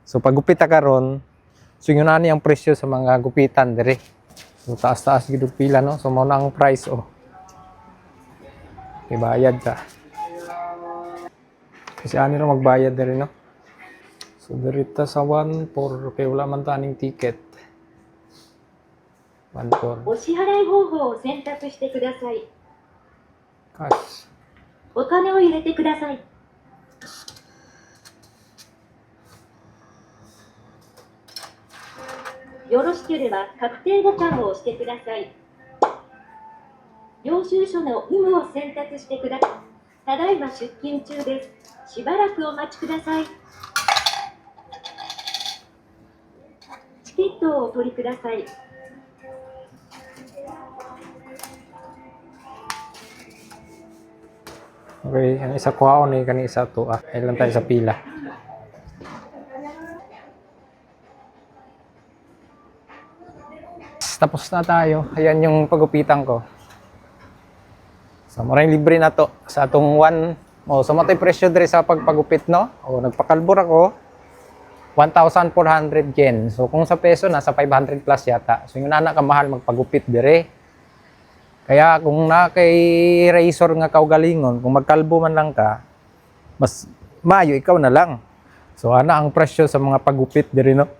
So pagupit ta karon, so yun na ni ang presyo sa mga gupitan dire. So taas-taas gid og pila no. So mao na ang price oh. Ibayad ka. Kasi ani ra magbayad dire no. So dirita sa 1 for kay wala man taning ticket. 1 for お支払い方法を選択してください。 cash. お金を入れてください。よろしければ確定ボタンを押してください。領収書の有無を選択してください。ただいま出勤中です。しばらくお待ちください。チケットをお取りください。 Okay, ang isa kuhaon ni kani isa to ah. Ay lang tayo sa pila. Tapos na tayo. Ayan yung pagupitan ko. So maraming libre na to sa atong 1. Oh, so matay presyo dire sa pagpagupit no. Oh, nagpakalbor ako 1,400 yen. So kung sa peso nasa 500 plus yata. So yun na kamahal magpagupit dire. Kaya kung na kay razor nga kaugalingon, kung magkalbo man lang ka, mas maayo ikaw na lang. So ana ang presyo sa mga pagupit diri no.